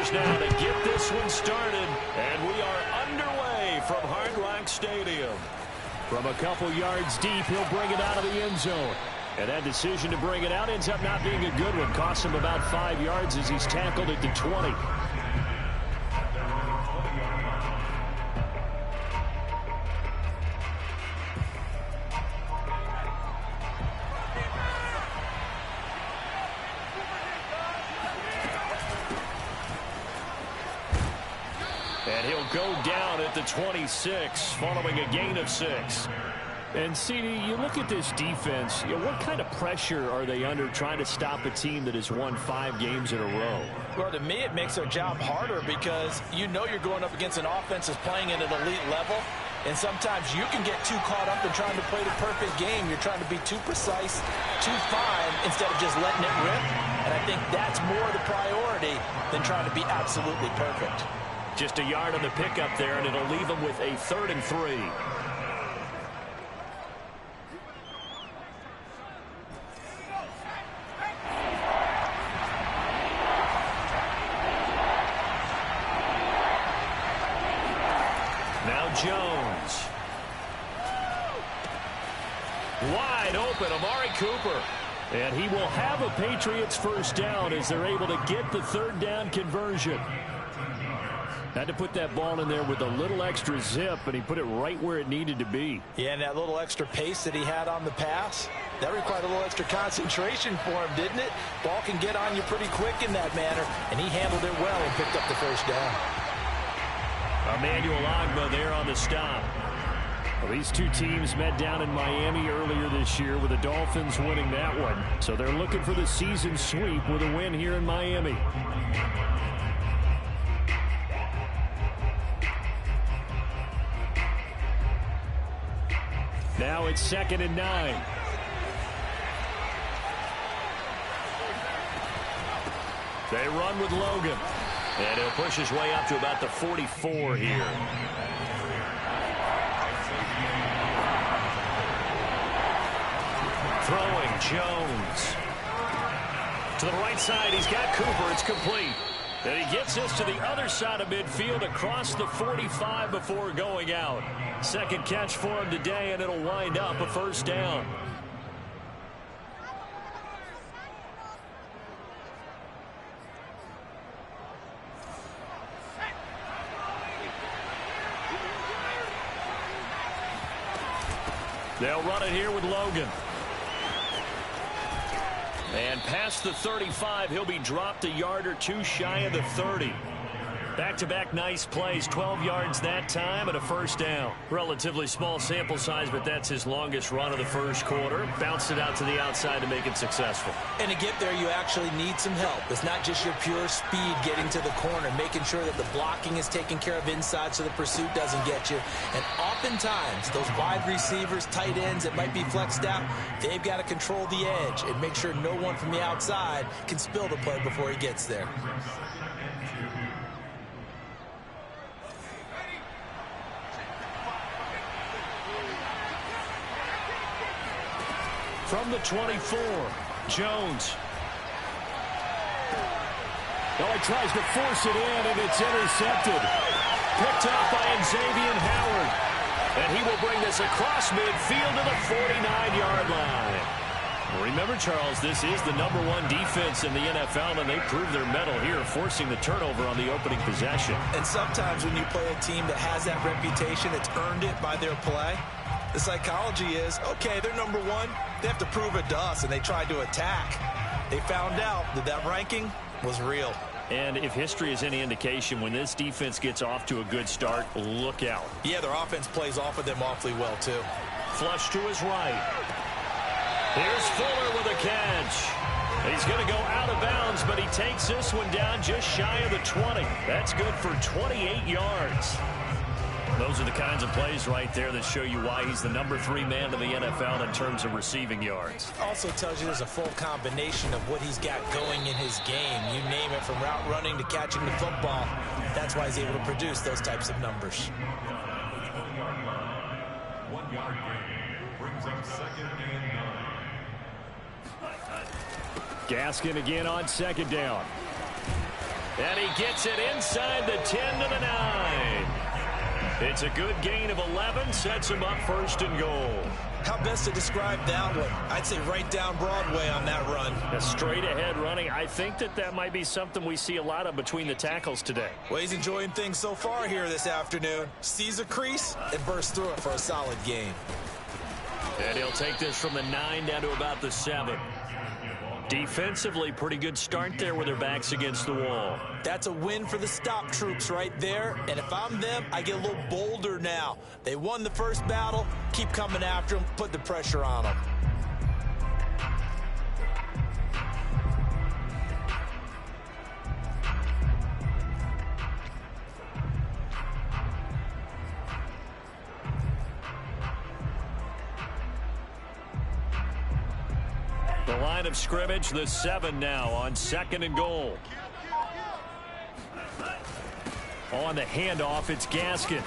Chargers now to get this one started, and we are underway from Hard Rock Stadium. From a couple yards deep, he'll bring it out of the end zone. And that decision to bring it out ends up not being a good one. Costs him about 5 yards as he's tackled at the 20. And he'll go down at the 26 following a gain of 6. And, CD, you look at this defense, what kind of pressure are they under trying to stop a team that has won 5 games in a row? Well, to me, it makes their job harder because you know you're going up against an offense that's playing at an elite level. And sometimes you can get too caught up in trying to play the perfect game. You're trying to be too precise, too fine, instead of just letting it rip. And I think that's more the priority than trying to be absolutely perfect. Just a yard on the pickup there, and it'll leave them with a 3rd and 3. Now Jones. Wide open, Amari Cooper. And he will have a Patriots first down as they're able to get the 3rd down conversion. Had to put that ball in there with a little extra zip, and he put it right where it needed to be. Yeah, and that little extra pace that he had on the pass, that required a little extra concentration for him, didn't it? Ball can get on you pretty quick in that manner, and he handled it well and picked up the first down. Emmanuel Ogbah there on the stop. Well, these two teams met down in Miami earlier this year with the Dolphins winning that one. So they're looking for the season sweep with a win here in Miami. Now it's 2nd and 9. They run with Logan. And he'll push his way up to about the 44 here. Throwing Jones. To the right side, he's got Cooper. It's complete. And he gets this to the other side of midfield across the 45 before going out. Second catch for him today, and it'll wind up a first down. They'll run it here with Logan. And past the 35, he'll be dropped a yard or two shy of the 30. Back-to-back nice plays, 12 yards that time and a first down. Relatively small sample size, but that's his longest run of the first quarter. Bounced it out to the outside to make it successful. And to get there, you actually need some help. It's not just your pure speed getting to the corner, making sure that the blocking is taken care of inside so the pursuit doesn't get you. And oftentimes, those wide receivers, tight ends that might be flexed out, they've got to control the edge and make sure no one from the outside can spill the play before he gets there. From the 24, Jones. Oh, he tries to force it in, and it's intercepted. Picked up by Xavier Howard. And he will bring this across midfield to the 49-yard line. Remember, Charles, this is the #1 defense in the NFL, and they proved their mettle here, forcing the turnover on the opening possession. And sometimes when you play a team that has that reputation, it's earned it by their play. The psychology is, okay, they're #1. They have to prove it to us, and they tried to attack. They found out that that ranking was real. And if history is any indication, when this defense gets off to a good start, look out. Yeah, their offense plays off of them awfully well, too. Flush to his right. Here's Fuller with a catch. He's going to go out of bounds, but he takes this one down just shy of the 20. That's good for 28 yards. Those are the kinds of plays right there that show you why he's the #3 man in the NFL in terms of receiving yards. Also tells you there's a full combination of what he's got going in his game. You name it, from route running to catching the football. That's why he's able to produce those types of numbers. 1 yard gain brings up 2nd and 9. Gaskin again on 2nd down. And he gets it inside the 10 to the 9. It's a good gain of 11, sets him up first and goal. How best to describe that one? I'd say right down Broadway on that run. A straight ahead running. I think that might be something we see a lot of between the tackles today. Well, he's enjoying things so far here this afternoon. Sees a crease and bursts through it for a solid gain. And he'll take this from the 9 down to about the 7. Defensively, pretty good start there with their backs against the wall. That's a win for the stop troops right there. And if I'm them, I get a little bolder now. They won the first battle. Keep coming after them. Put the pressure on them. The line of scrimmage, the 7 now on 2nd and goal. On the handoff, it's Gaskin.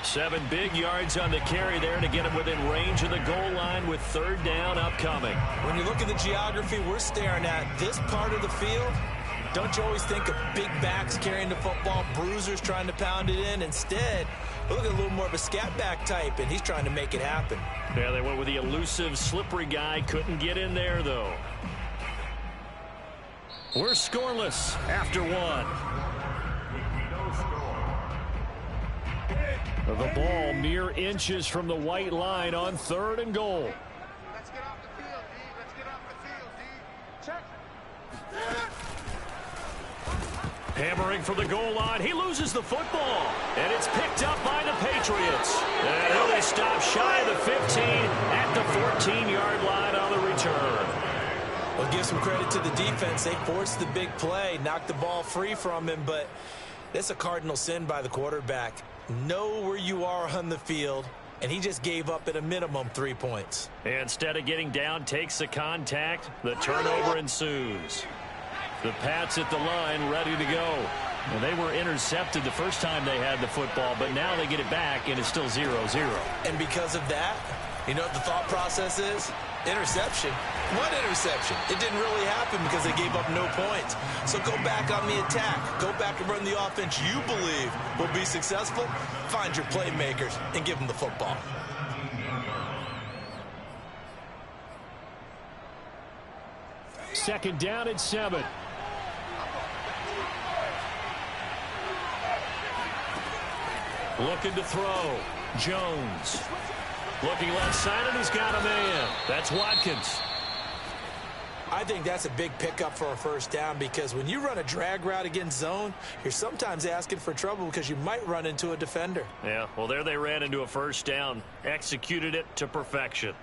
7 big yards on the carry there to get him within range of the goal line with 3rd down upcoming. When you look at the geography we're staring at, this part of the field, don't you always think of big backs carrying the football, bruisers trying to pound it in? Instead, look at a little more of a scat back type, and he's trying to make it happen. Yeah, they went with the elusive, slippery guy. Couldn't get in there, though. We're scoreless after 1. The ball mere inches from the white line on 3rd and goal. Let's get off the field, D. Let's get off the field, D. Check. Hammering for the goal line. He loses the football. And it's picked up by the Patriots. And he'll be stopped shy of the 15 at the 14-yard line on the return. Well, give some credit to the defense. They forced the big play, knocked the ball free from him, but that's a cardinal sin by the quarterback. Know where you are on the field, and he just gave up at a minimum 3 points. Instead of getting down, takes the contact. The turnover ensues. The Pats at the line, ready to go. And they were intercepted the first time they had the football, but now they get it back, and it's still 0-0. And because of that, you know what the thought process is? Interception. What interception? It didn't really happen because they gave up no points. So go back on the attack. Go back and run the offense you believe will be successful. Find your playmakers and give them the football. Second down at 7. Looking to throw. Jones. Looking left side, and he's got a man. That's Watkins. I think that's a big pickup for a first down because when you run a drag route against zone, you're sometimes asking for trouble because you might run into a defender. Yeah, well, there they ran into a first down. Executed it to perfection.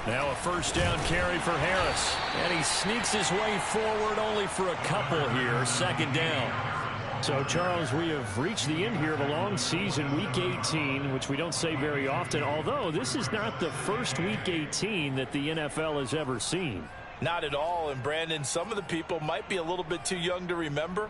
Now a first down carry for Harris. And he sneaks his way forward only for a couple here. 2nd down. So, Charles, we have reached the end here of a long season, Week 18, which we don't say very often, although this is not the first Week 18 that the NFL has ever seen. Not at all. And, Brandon, some of the people might be a little bit too young to remember.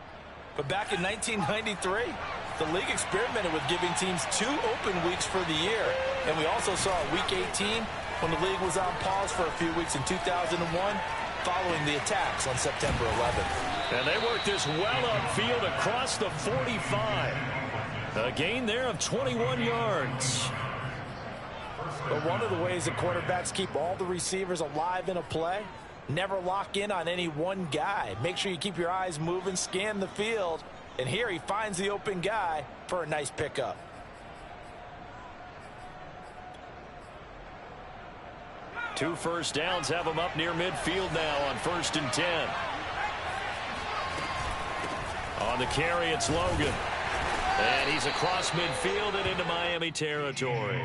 But back in 1993, the league experimented with giving teams 2 open weeks for the year. And we also saw Week 18 when the league was on pause for a few weeks in 2001 following the attacks on September 11th. And they worked this well upfield across the 45. A gain there of 21 yards. But one of the ways that quarterbacks keep all the receivers alive in a play, never lock in on any one guy. Make sure you keep your eyes moving, scan the field. And here he finds the open guy for a nice pickup. Two first downs have him up near midfield now on 1st and 10. On the carry, it's Logan. And he's across midfield and into Miami territory.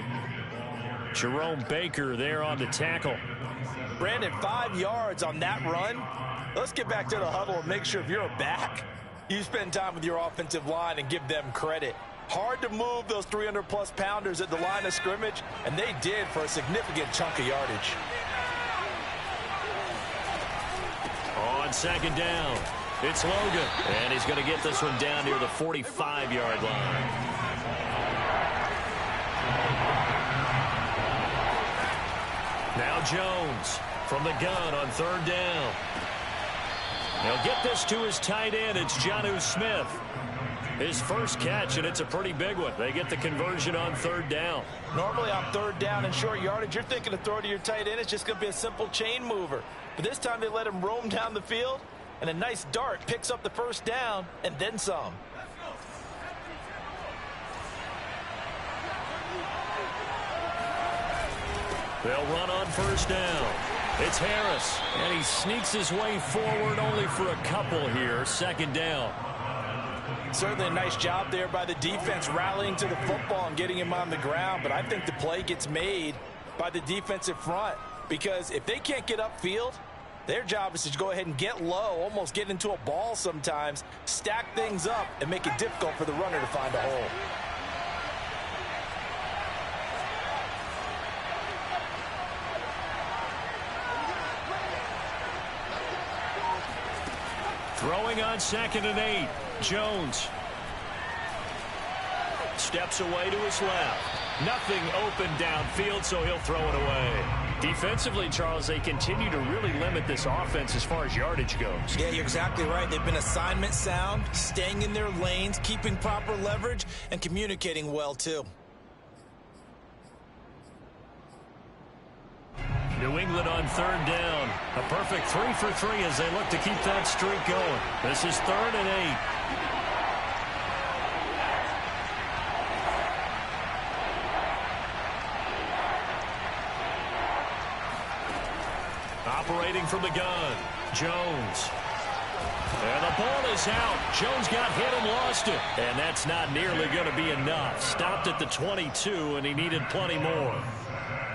Jerome Baker there on the tackle. Brandon, 5 yards on that run. Let's get back to the huddle and make sure if you're a back, you spend time with your offensive line and give them credit. Hard to move those 300-plus pounders at the line of scrimmage, and they did for a significant chunk of yardage. On 2nd down, It's Logan, and he's going to get this one down near the 45-yard line. Now Jones from the gun on third down. He'll get this to his tight end. It's Jonnu Smith. His first catch, and it's a pretty big one. They get the conversion on third down. Normally on third down and short yardage, you're thinking to throw to your tight end. It's just going to be a simple chain mover. But this time they let him roam down the field, and a nice dart picks up the first down and then some. They'll run on first down. It's Harris, and he sneaks his way forward only for a couple here. Second down. Certainly a nice job there by the defense rallying to the football and getting him on the ground, but I think the play gets made by the defensive front because if they can't get upfield, their job is to go ahead and get low, almost get into a ball sometimes, stack things up, and make it difficult for the runner to find a hole. Throwing on 2nd and 8. Jones steps away to his left. Nothing open downfield, so he'll throw it away. Defensively, Charles, they continue to really limit this offense as far as yardage goes. Yeah, you're exactly right. They've been assignment sound, staying in their lanes, keeping proper leverage, and communicating well, too. New England on third down. A perfect 3 for 3 as they look to keep that streak going. This is 3rd and 8. Operating from the gun, Jones. And the ball is out. Jones got hit and lost it. And that's not nearly going to be enough. Stopped at the 22, and he needed plenty more.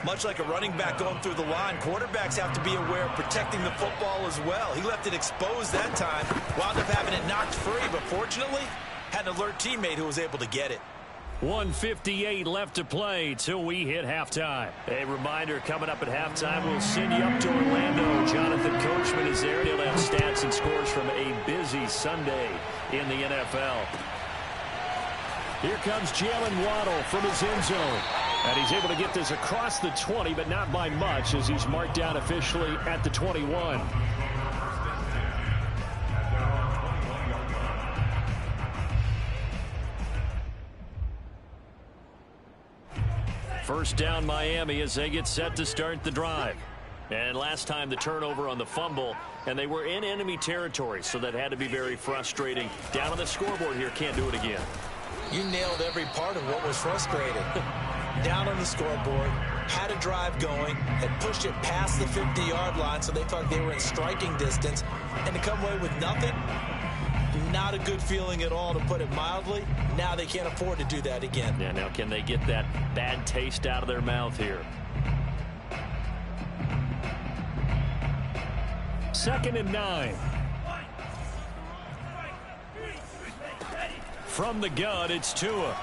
Much like a running back going through the line, quarterbacks have to be aware of protecting the football as well. He left it exposed that time, wound up having it knocked free, but fortunately, had an alert teammate who was able to get it. 1:58 left to play till we hit halftime. A reminder, coming up at halftime, we'll send you up to Orlando. Jonathan Coachman is there. He'll have stats and scores from a busy Sunday in the NFL. Here comes Jalen Waddle from his end zone. And he's able to get this across the 20, but not by much as he's marked down officially at the 21. First down Miami as they get set to start the drive. And last time the turnover on the fumble, and they were in enemy territory, so that had to be very frustrating. Down on the scoreboard here, can't do it again. You nailed every part of what was frustrating. Down on the scoreboard, had a drive going, had pushed it past the 50-yard line so they thought they were in striking distance, and to come away with nothing, not a good feeling at all, to put it mildly. Now they can't afford to do that again. Yeah, now can they get that bad taste out of their mouth here? 2nd and 9. From the gun, it's Tua.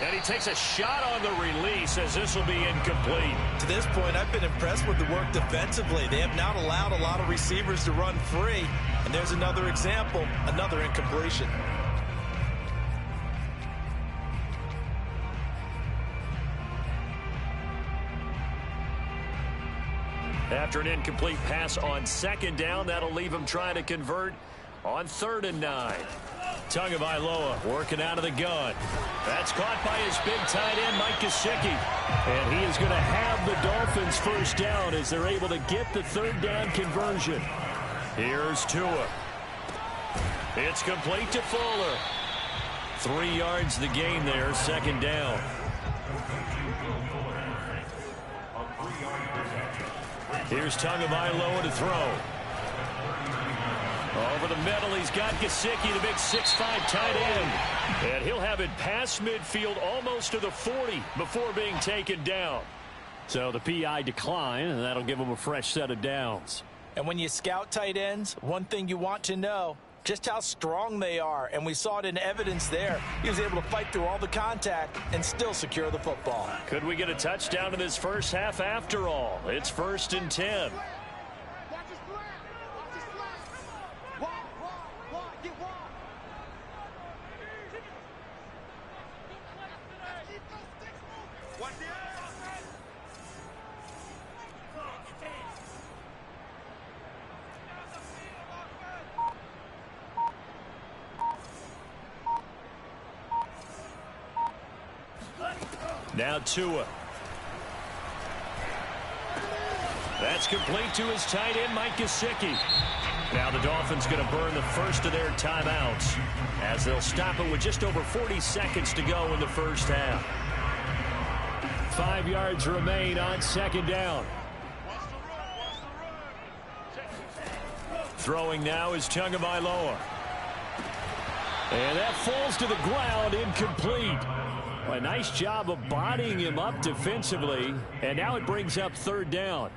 And he takes a shot on the release as this will be incomplete. To this point, I've been impressed with the work defensively. They have not allowed a lot of receivers to run free. And there's another example, another incompletion. After an incomplete pass on 2nd down, that'll leave him trying to convert on 3rd and 9. Tagovailoa working out of the gun. That's caught by his big tight end, Mike Gesicki. And he is going to have the Dolphins first down as they're able to get the 3rd down conversion. Here's Tua. It's complete to Fuller. 3 yards the gain there, 2nd down. Here's Tagovailoa to throw. Over the middle, he's got Gesicki, the big 6'5" tight end. And he'll have it past midfield almost to the 40 before being taken down. So the PI decline, and that'll give him a fresh set of downs. And when you scout tight ends, one thing you want to know, just how strong they are. And we saw it in evidence there. He was able to fight through all the contact and still secure the football. Could we get a touchdown in this first half after all? It's 1st and 10. Now Tua. That's complete to his tight end, Mike Gesicki. Now the Dolphins going to burn the first of their timeouts as they'll stop it with just over 40 seconds to go in the first half. 5 yards remain on second down. Throwing now is Tagovailoa. And that falls to the ground, incomplete. A nice job of bodying him up defensively. And now it brings up third down.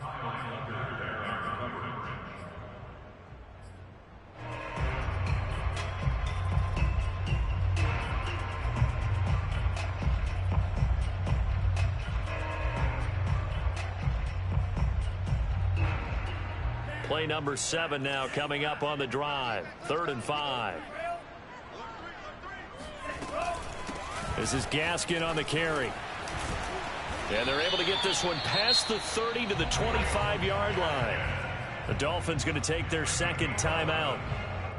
Play number 7 now coming up on the drive. 3rd and 5. This is Gaskin on the carry. And they're able to get this one past the 30 to the 25-yard line. The Dolphins going to take their second timeout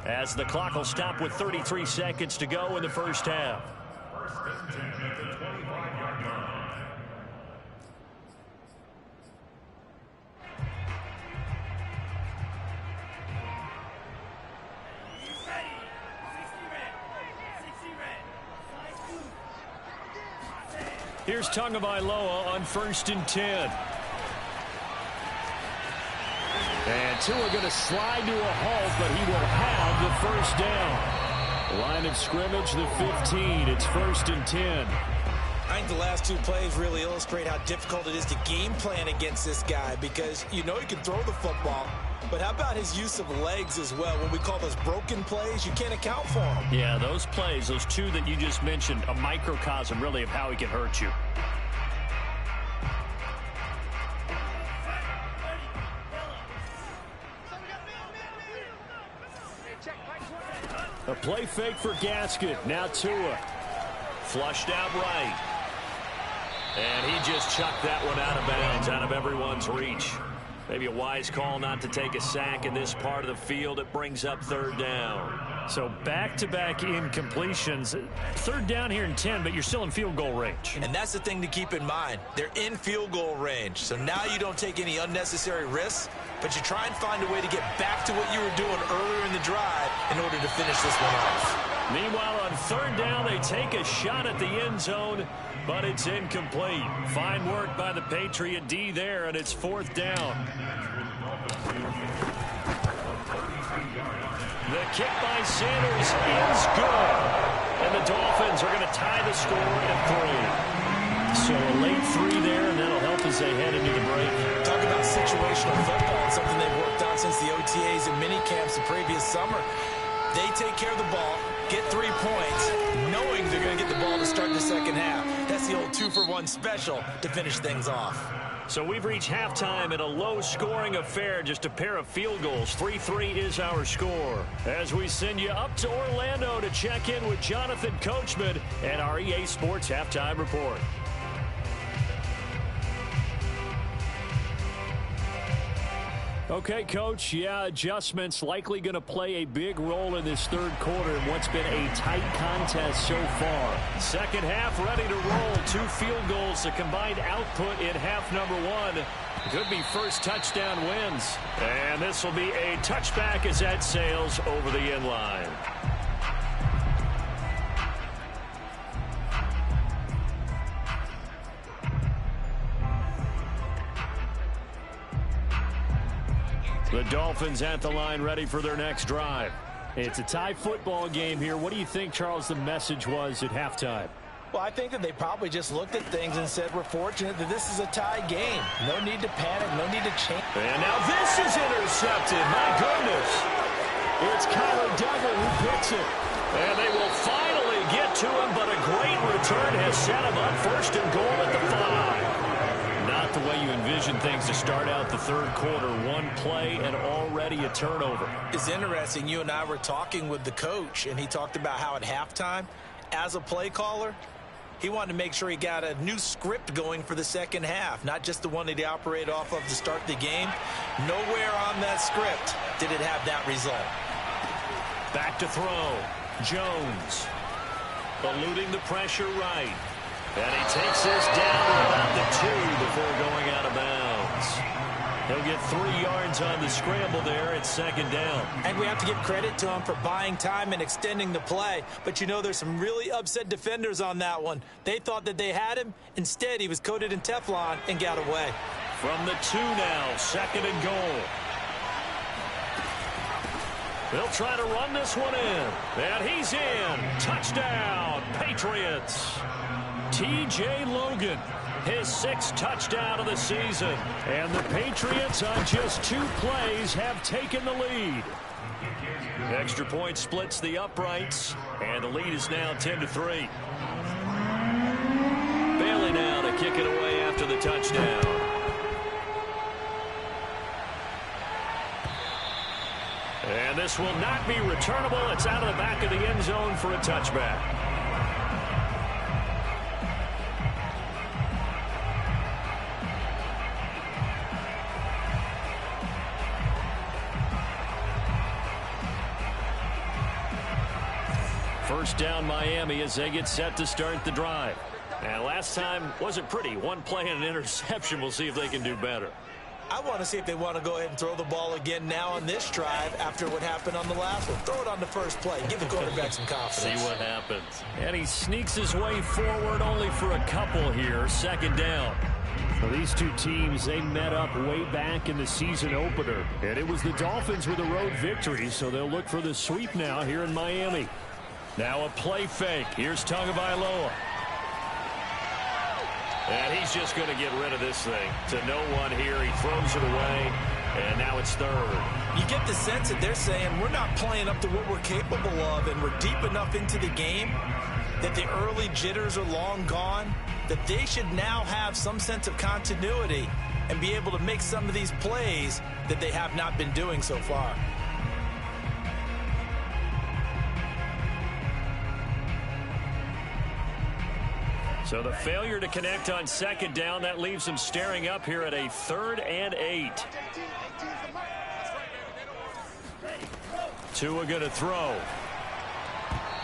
as the clock will stop with 33 seconds to go in the first half. Here's Tagovailoa on 1st and 10. And Tua going to slide to a halt, but he will have the first down. Line of scrimmage, the 15. It's 1st and 10. I think the last 2 plays really illustrate how difficult it is to game plan against this guy because you know he can throw the football, but how about his use of legs as well? When we call those broken plays, you can't account for them. Yeah, those plays, those 2 that you just mentioned, a microcosm really of how he can hurt you. A play fake for Gaskin. Now Tua. Flushed out right. And he just chucked that one out of bounds, out of everyone's reach. Maybe a wise call not to take a sack in this part of the field. It brings up 3rd down. So back-to-back incompletions. 3rd down here in 10, but you're still in field goal range. And that's the thing to keep in mind. They're in field goal range. So now you don't take any unnecessary risks, but you try and find a way to get back to what you were doing earlier in the drive in order to finish this one off. Meanwhile, on 3rd down, they take a shot at the end zone, but it's incomplete. Fine work by the Patriot D there, and it's 4th down. The kick by Sanders is good. And the Dolphins are going to tie the score at 3. So a late 3 there, and that'll help as they head into the break. Talk about situational football, something they've worked on since the OTAs and mini camps the previous summer. They take care of the ball, get 3 points, knowing they're going to get the ball to start the second half. That's the old 2-for-1 special to finish things off. So we've reached halftime in a low-scoring affair, just a pair of field goals. 3-3 is our score. As we send you up to Orlando to check in with Jonathan Coachman and our EA Sports Halftime Report. Okay, Coach, yeah, adjustments likely going to play a big role in this 3rd quarter in what's been a tight contest so far. Second half ready to roll. 2 field goals, the combined output in half number 1. Could be first touchdown wins. And this will be a touchback as that sails over the end line. The Dolphins at the line ready for their next drive. It's a tie football game here. What do you think, Charles, the message was at halftime? Well, I think that they probably just looked at things and said, we're fortunate that this is a tie game. No need to panic, no need to change. And now this is intercepted. My goodness. It's Kyler Duggar who picks it. And they will finally get to him, but a great return has set him up 1st and goal at the 5. Not the way you envision things to start out the 3rd quarter. 1 play and already a turnover. It's interesting. You and I were talking with the coach, and he talked about how at halftime, as a play caller, he wanted to make sure he got a new script going for the second half, not just the one that he operated off of to start the game. Nowhere on that script did it have that result. Back to throw. Jones. Eluding the pressure right. And he takes this down to about the 2 before going out of bounds. He'll get 3 yards on the scramble there at 2nd down. And we have to give credit to him for buying time and extending the play. But you know, there's some really upset defenders on that one. They thought that they had him. Instead, he was coated in Teflon and got away. From the 2 now, 2nd and goal. They'll try to run this one in. And he's in. Touchdown, Patriots. T.J. Logan, his 6th touchdown of the season. And the Patriots on just 2 plays have taken the lead. Extra point splits the uprights, and the lead is now 10-3. Bailey now to kick it away after the touchdown. And this will not be returnable. It's out of the back of the end zone for a touchback. First down Miami as they get set to start the drive. And last time wasn't pretty. 1 play and an interception. We'll see if they can do better. I want to see if they want to go ahead and throw the ball again now on this drive after what happened on the last one. Throw it on the first play. Give the quarterback some confidence. See what happens. And he sneaks his way forward only for a couple here. 2nd down. Well, these 2 teams, they met up way back in the season opener. And it was the Dolphins with a road victory, so they'll look for the sweep now here in Miami. Now a play fake. Here's Tagovailoa. And he's just going to get rid of this thing. To no one here. He throws it away. And now it's 3rd. You get the sense that they're saying we're not playing up to what we're capable of, and we're deep enough into the game that the early jitters are long gone, that they should now have some sense of continuity and be able to make some of these plays that they have not been doing so far. So the failure to connect on 2nd down, that leaves them staring up here at a 3rd and 8. Tua going to throw.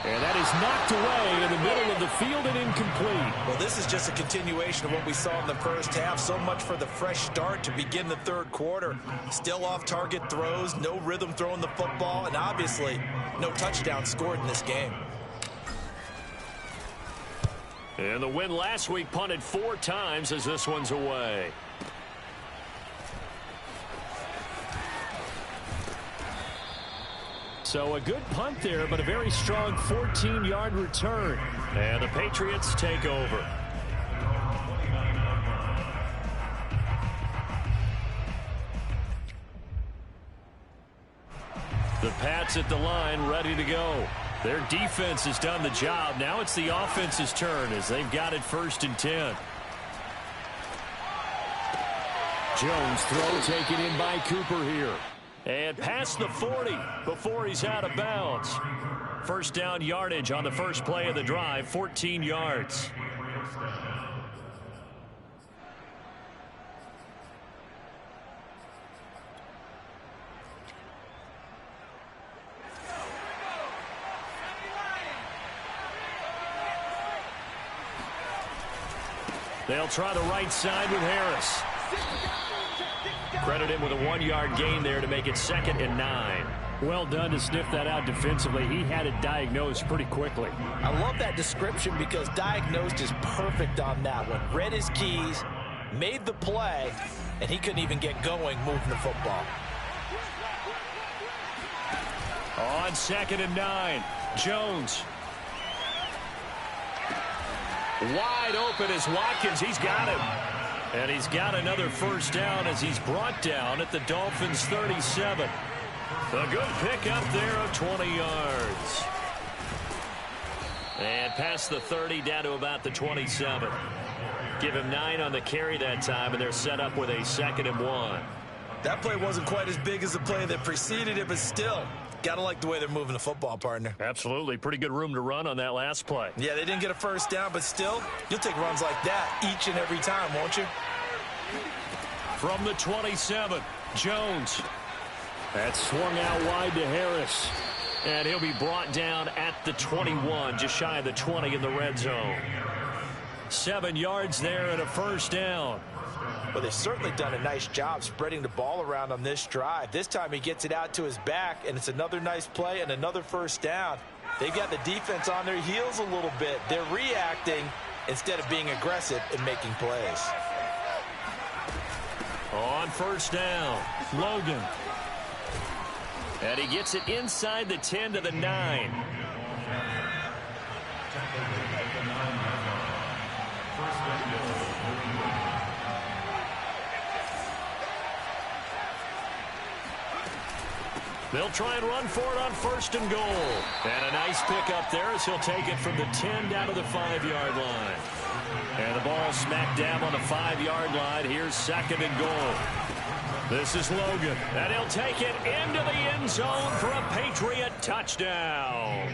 And that is knocked away in the middle of the field and incomplete. Well, this is just a continuation of what we saw in the first half. So much for the fresh start to begin the 3rd quarter. Still off-target throws, no rhythm throwing the football, and obviously no touchdown scored in this game. And the win last week punted 4 times as this one's away. So a good punt there, but a very strong 14-yard return. And the Patriots take over. The Pats at the line, ready to go. Their defense has done the job. Now it's the offense's turn as they've got it 1st and 10. Jones throw taken in by Cooper here. And past the 40 before he's out of bounds. First down yardage on the first play of the drive, 14 yards. They'll try the right side with Harris. Credit him with a 1-yard gain there to make it 2nd and 9. Well done to sniff that out defensively. He had it diagnosed pretty quickly. I love that description because diagnosed is perfect on that one. Read his keys, made the play, and he couldn't even get going moving the football. On 2nd and 9, Jones. Wide open is Watkins. He's got him. And he's got another first down as he's brought down at the Dolphins' 37. A good pickup there of 20 yards. And past the 30 down to about the 27. Give him 9 on the carry that time, and they're set up with a 2nd and 1. That play wasn't quite as big as the play that preceded it, but still, gotta like the way they're moving the football, partner. Absolutely. Pretty good room to run on that last play. Yeah, they didn't get a first down, but still, you'll take runs like that each and every time, won't you? From the 27, Jones. That swung out wide to Harris. And he'll be brought down at the 21, just shy of the 20 in the red zone. 7 yards there and a first down. Well, they've certainly done a nice job spreading the ball around on this drive. This time he gets it out to his back, and it's another nice play and another first down. They've got the defense on their heels a little bit. They're reacting instead of being aggressive and making plays. On first down, Logan. And he gets it inside the 10 to the 9. They'll try and run for it on first and goal. And a nice pick up there as he'll take it from the 10 down to the 5-yard line. And the ball smacked down on the 5-yard line. Here's second and goal. This is Logan. And he'll take it into the end zone for a Patriot touchdown.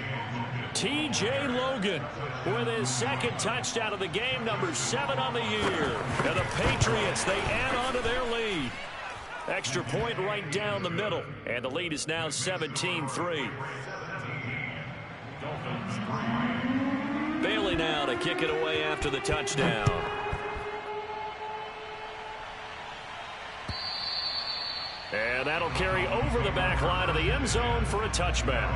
T.J. Logan with his second touchdown of the game, number 7 on the year. And the Patriots, they add on to their lead. Extra point right down the middle. And the lead is now 17-3. Bailey now to kick it away after the touchdown. And that'll carry over the back line of the end zone for a touchback.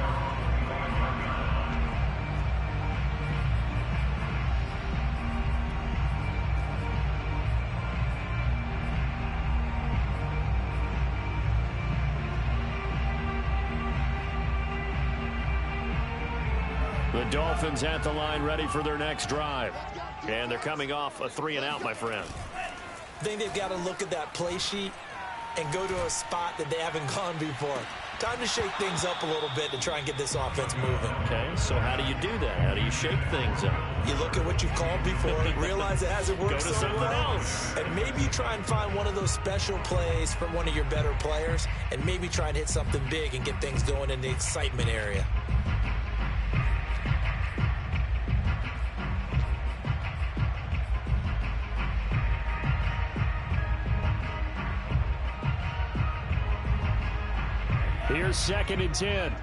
The Dolphins at the line ready for their next drive. And they're coming off a 3-and-out, my friend. I think they've got to look at that play sheet and go to a spot that they haven't gone before. Time to shake things up a little bit to try and get this offense moving. Okay, so how do you do that? How do you shake things up? You look at what you've called before, realize it hasn't worked Go to so something well, else. and maybe you try and find one of those special plays from one of your better players, and maybe try and hit something big and get things going in the excitement area. Here's second and 10.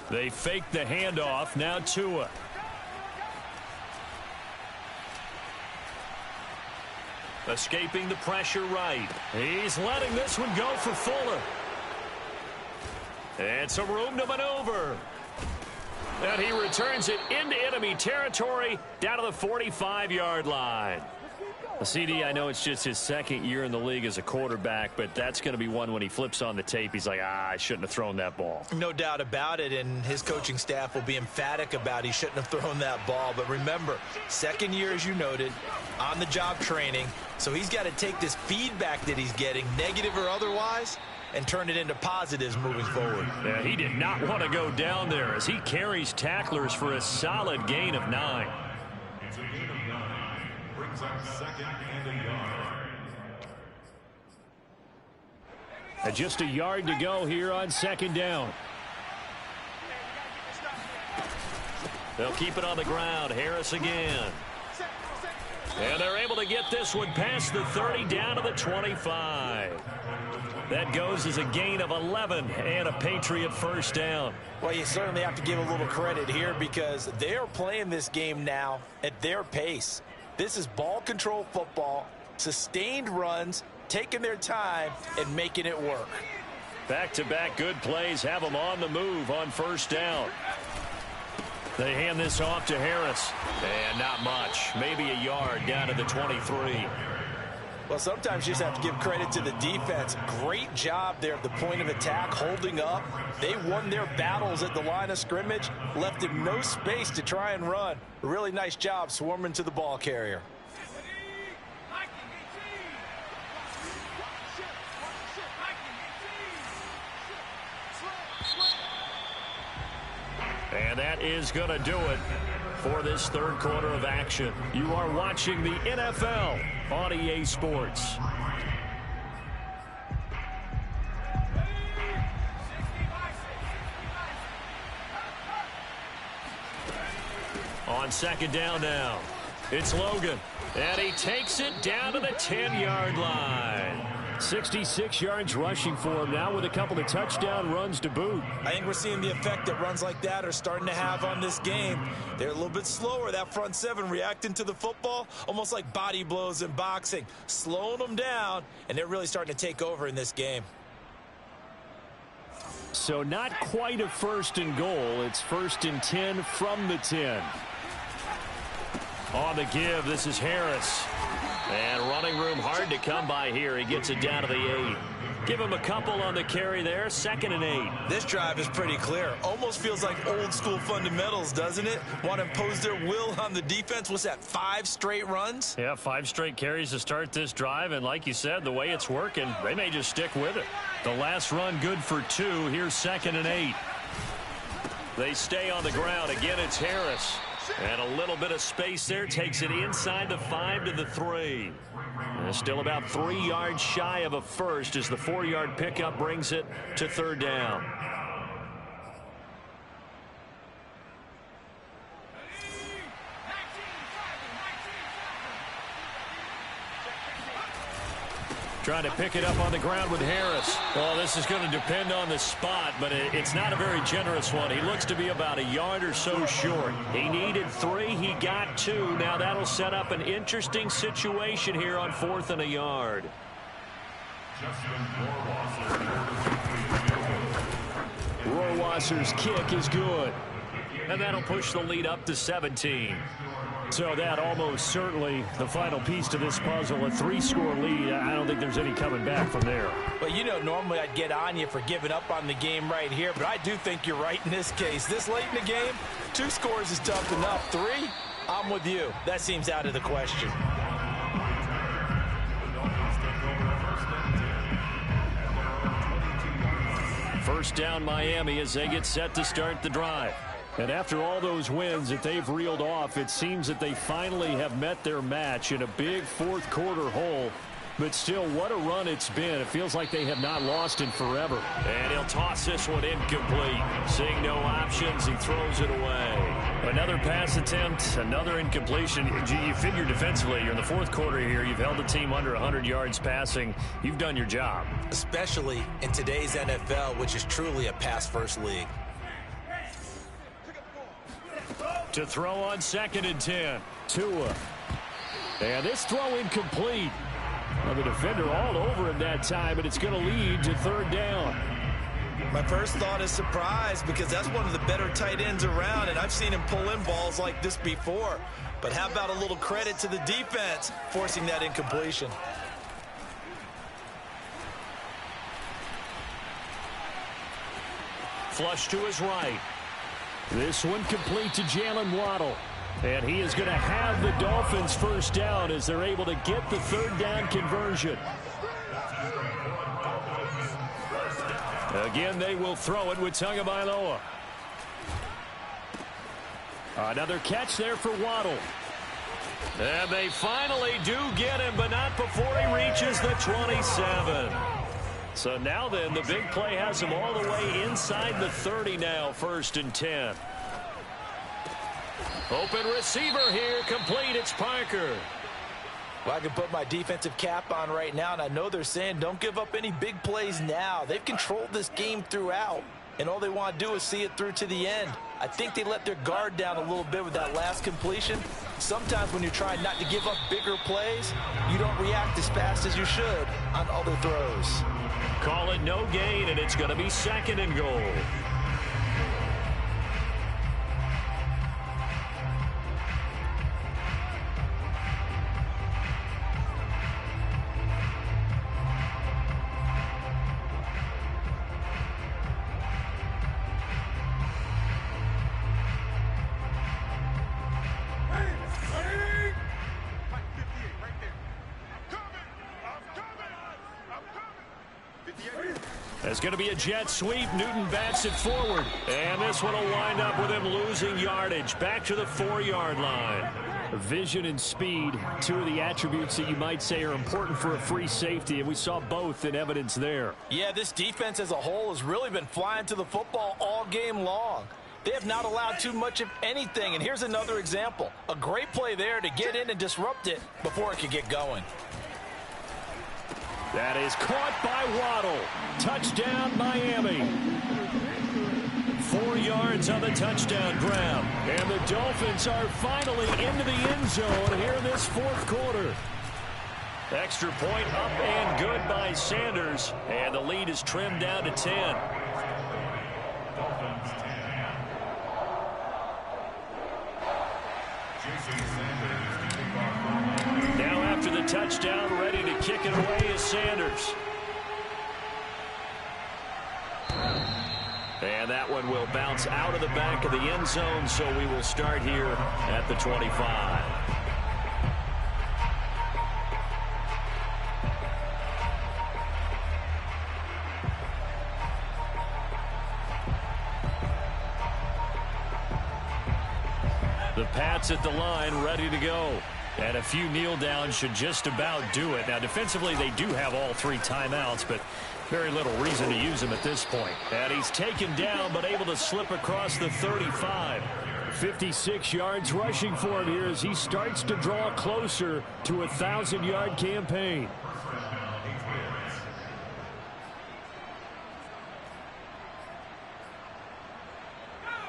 They fake the handoff. Now Tua. Escaping the pressure right. He's letting this one go for Fuller. And some room to maneuver. And he returns it into enemy territory down to the 45-yard line. CD, I know it's just his second year in the league as a quarterback, but that's going to be one when he flips on the tape. He's like, I shouldn't have thrown that ball. No doubt about it, and his coaching staff will be emphatic about he shouldn't have thrown that ball. But remember, second year, as you noted, on-the-job training. So he's got to take this feedback that he's getting, negative or otherwise, and turn it into positives moving forward. Yeah, he did not want to go down there as he carries tacklers for a solid gain of 9. It's a gain of 9. Brings up second and a yard. And just a yard to go here on second down. They'll keep it on the ground. Harris again. And they're able to get this one past the 30 down to the 25. That goes as a gain of 11 and a Patriot first down. Well, you certainly have to give a little credit here because they're playing this game now at their pace. This is ball control football, sustained runs, taking their time and making it work. Back-to-back good plays have them on the move on first down. They hand this off to Harris. And not much. Maybe a yard down to the 23. Well, sometimes you just have to give credit to the defense. Great job there at the point of attack, holding up. They won their battles at the line of scrimmage, left him no space to try and run. A really nice job swarming to the ball carrier. And that is going to do it for this third quarter of action. You are watching the NFL on EA Sports. On second down now, it's Logan. And he takes it down to the 10-yard line. 66 yards rushing for him now with a couple of touchdown runs to boot. I think we're seeing the effect that runs like that are starting to have on this game. They're a little bit slower, that front seven, reacting to the football, almost like body blows in boxing, slowing them down, and they're really starting to take over in this game. So not quite a first and goal. It's 1st and 10 from the 10. On the give, this is Harris. And running room hard to come by here. He gets it down to the 8. Give him a couple on the carry there. 2nd and 8. This drive is pretty clear. Almost feels like old school fundamentals, doesn't it? Want to impose their will on the defense. What's that, 5 straight runs? Yeah, 5 straight carries to start this drive. And like you said, the way it's working, they may just stick with it. The last run good for 2. Here's 2nd and 8. They stay on the ground. Again, it's Harris. And a little bit of space there. Takes it inside the 5 to the 3. And still about 3 yards shy of a first as the 4-yard pickup brings it to 3rd down. Trying to pick it up on the ground with Harris. Well, this is going to depend on the spot, but it's not a very generous one. He looks to be about a yard or so short. He needed 3. He got 2. Now that'll set up an interesting situation here on 4th and a yard. Rohrwasser's kick is good. And that'll push the lead up to 17. So that almost certainly the final piece to this puzzle, a 3-score lead. I don't think there's any coming back from there. Well, you know, normally I'd get on you for giving up on the game right here, but I do think you're right in this case. This late in the game, 2 scores is tough enough. 3, I'm with you. That seems out of the question. First down Miami as they get set to start the drive. And after all those wins that they've reeled off, it seems that they finally have met their match in a big 4th quarter hole. But still, what a run it's been. It feels like they have not lost in forever. And he'll toss this one incomplete. Seeing no options, he throws it away. Another pass attempt, another incompletion. You figure defensively, you're in the 4th quarter here. You've held the team under 100 yards passing. You've done your job. Especially in today's NFL, which is truly a pass-first league. To throw on 2nd and 10. Tua. And this throw incomplete. Well, the defender all over him that time, and it's going to lead to 3rd down. My first thought is surprise because that's one of the better tight ends around, and I've seen him pull in balls like this before. But how about a little credit to the defense forcing that incompletion? Flush to his right. This one complete to Jalen Waddle. And he is going to have the Dolphins first down as they're able to get the 3rd down conversion. Again, they will throw it with Tagovailoa. Another catch there for Waddle. And they finally do get him, but not before he reaches the 27. So now then, the big play has him all the way inside the 30 now, 1st and 10. Open receiver here, complete, it's Parker. Well, I can put my defensive cap on right now, and I know they're saying don't give up any big plays now. They've controlled this game throughout, and all they want to do is see it through to the end. I think they let their guard down a little bit with that last completion. Sometimes when you're trying not to give up bigger plays, you don't react as fast as you should on other throws. Call it no gain, and it's going to be 2nd and goal. It's going to be a jet sweep. Newton bats it forward. And this one will wind up with him losing yardage. Back to the 4-yard line. Vision and speed, 2 of the attributes that you might say are important for a free safety, and we saw both in evidence there. Yeah, this defense as a whole has really been flying to the football all game long. They have not allowed too much of anything, and here's another example. A great play there to get in and disrupt it before it could get going. That is caught by Waddle. Touchdown, Miami. 4 yards on the touchdown grab. And the Dolphins are finally into the end zone here in this fourth quarter. Extra point up and good by Sanders. And the lead is trimmed down to 10. Dolphins 10. Jason Sanders to kick off. Now after the touchdown, ready to kick it away is Sanders. And that one will bounce out of the back of the end zone, so we will start here at the 25. The Pats at the line, ready to go. And a few kneel downs should just about do it. Now, defensively, they do have all 3 timeouts, but very little reason to use them at this point. And he's taken down, but able to slip across the 35. 56 yards rushing for him here as he starts to draw closer to a 1,000-yard campaign.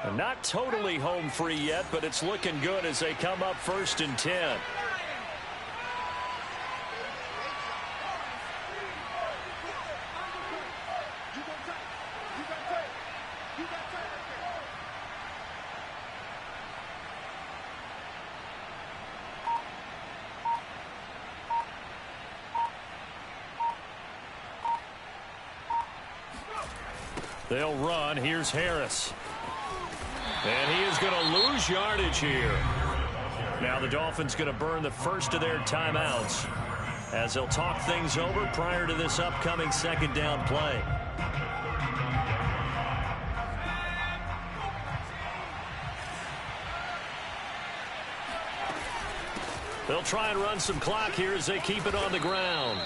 And not totally home free yet, but it's looking good as they come up 1st and 10. They'll run. Here's Harris. And he is going to lose yardage here. Now the Dolphins going to burn the first of their timeouts as they'll talk things over prior to this upcoming second down play. They'll try and run some clock here as they keep it on the ground.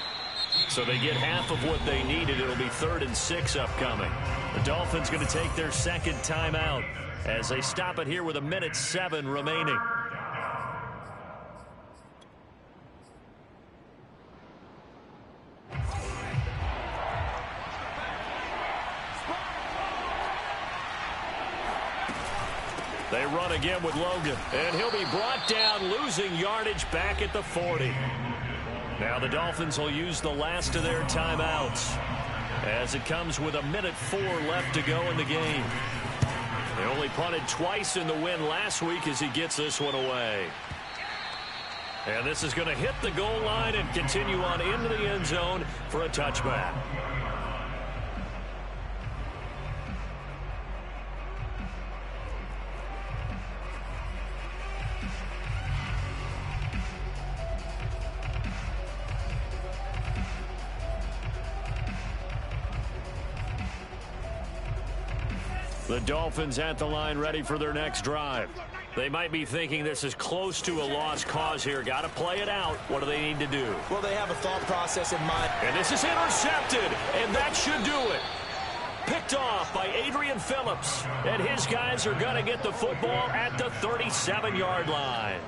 So they get half of what they needed. It'll be 3rd and 6 upcoming. The Dolphins going to take their second timeout as they stop it here with 1:07 remaining. They run again with Logan, and he'll be brought down, losing yardage back at the 40. Now the Dolphins will use the last of their timeouts as it comes with 1:04 left to go in the game. They only punted twice in the win last week as he gets this one away. And this is going to hit the goal line and continue on into the end zone for a touchback. The Dolphins at the line ready for their next drive. They might be thinking this is close to a lost cause here. Got to play it out. What do they need to do? Well, they have a thought process in mind. And this is intercepted, and that should do it. Picked off by Adrian Phillips. And his guys are going to get the football at the 37-yard line.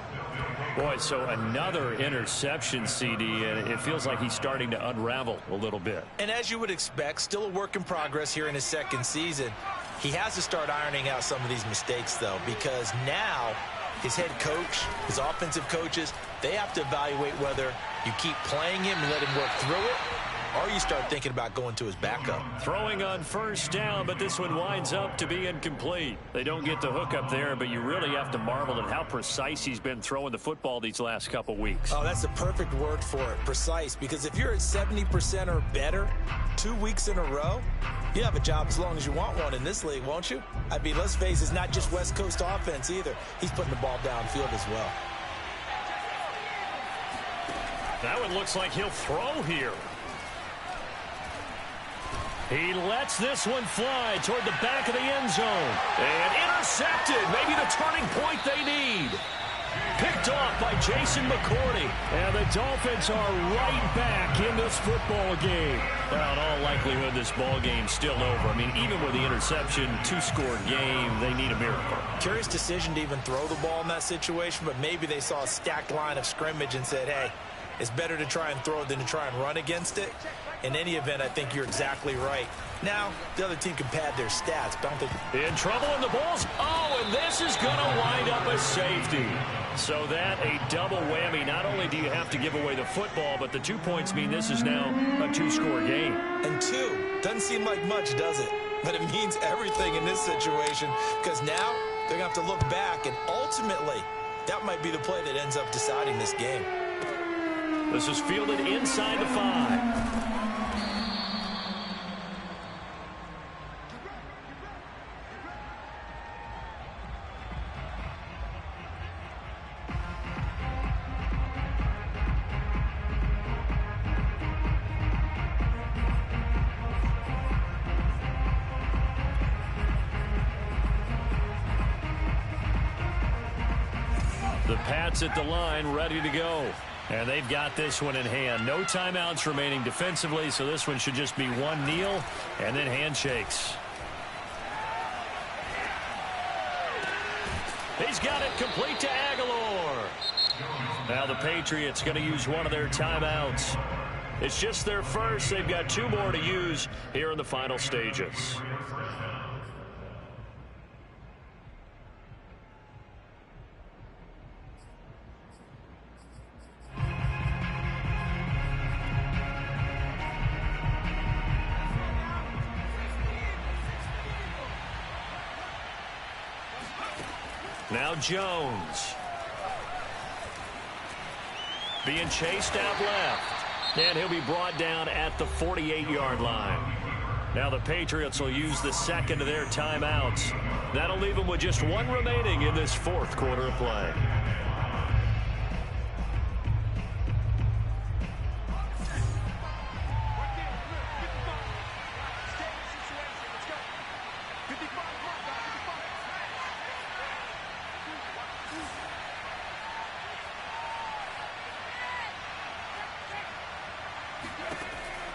Boy, so another interception, CD, and it feels like he's starting to unravel a little bit. And as you would expect, still a work in progress here in his second season. He has to start ironing out some of these mistakes, though, because now his head coach, his offensive coaches, they have to evaluate whether you keep playing him and let him work through it, or you start thinking about going to his backup. Throwing on first down, but this one winds up to be incomplete. They don't get the hook up there, but you really have to marvel at how precise he's been throwing the football these last couple weeks. Oh, that's the perfect word for it, precise, because if you're at 70% or better 2 weeks in a row, you have a job as long as you want one in this league, won't you? I mean, let's face it, it's not just West Coast offense either. He's putting the ball downfield as well. That one looks like he'll throw here. He lets this one fly toward the back of the end zone. And intercepted. Maybe the turning point they need. Picked off by Jason McCourty. And the Dolphins are right back in this football game. Well, in all likelihood, this ball game's still over. I mean, even with the interception, 2-score game, they need a miracle. Curious decision to even throw the ball in that situation, but maybe they saw a stacked line of scrimmage and said, hey, It's better to try and throw it than to try and run against it. In any event, I think you're exactly right. Now, the other team can pad their stats, but I don't think... In trouble in the Bulls. Oh, and this is going to wind up a safety. So that a double whammy. Not only do you have to give away the football, but the 2 points mean this is now a 2-score game. And 2 doesn't seem like much, does it? But it means everything in this situation, because now they're going to have to look back, and ultimately, that might be the play that ends up deciding this game. This is fielded inside the 5. The Pats at the line, ready to go. And they've got this one in hand. No timeouts remaining defensively, so this one should just be one kneel and then handshakes. He's got it complete to Aguilar. Now the Patriots going to use one of their timeouts. It's just their first. They've got 2 more to use here in the final stages. Now Jones. Being chased out left. And he'll be brought down at the 48-yard line. Now the Patriots will use the second of their timeouts. That'll leave them with just 1 remaining in this 4th quarter of play.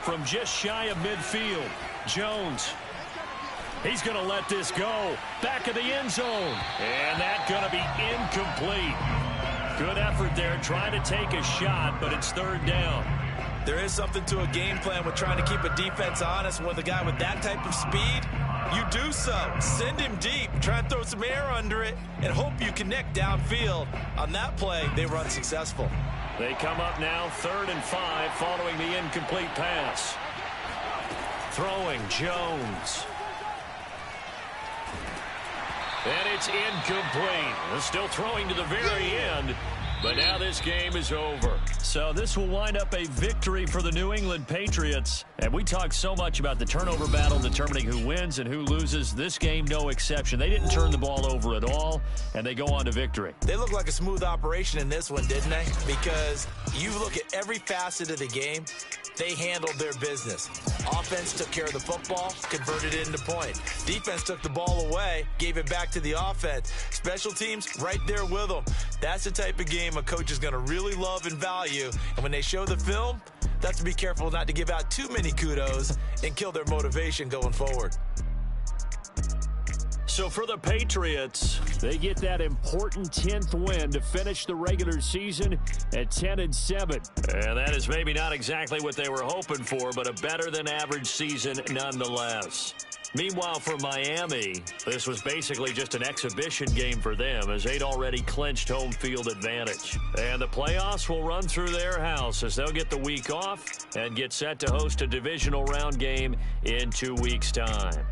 From just shy of midfield, Jones. He's going to let this go. Back of the end zone. And that's going to be incomplete. Good effort there trying to take a shot, but it's 3rd down. There is something to a game plan with trying to keep a defense honest. With a guy with that type of speed, you do so. Send him deep. Try and throw some air under it and hope you connect downfield. On that play, they run successful. They come up now 3rd and 5 following the incomplete pass. Throwing Jones. And it's incomplete. They're still throwing to the very end. But now this game is over. So this will wind up a victory for the New England Patriots. And we talked so much about the turnover battle determining who wins and who loses. This game, no exception. They didn't turn the ball over at all, and they go on to victory. They look like a smooth operation in this one, didn't they? Because you look at every facet of the game, they handled their business. Offense took care of the football, converted it into points. Defense took the ball away, gave it back to the offense. Special teams, right there with them. That's the type of game a coach is going to really love and value. And when they show the film, they have to be careful not to give out too many kudos and kill their motivation going forward. So for the Patriots, they get that important 10th win to finish the regular season at 10-7. And that is maybe not exactly what they were hoping for, but a better than average season nonetheless. Meanwhile, for Miami, this was basically just an exhibition game for them as they'd already clinched home field advantage. And the playoffs will run through their house as they'll get the week off and get set to host a divisional round game in 2 weeks' time.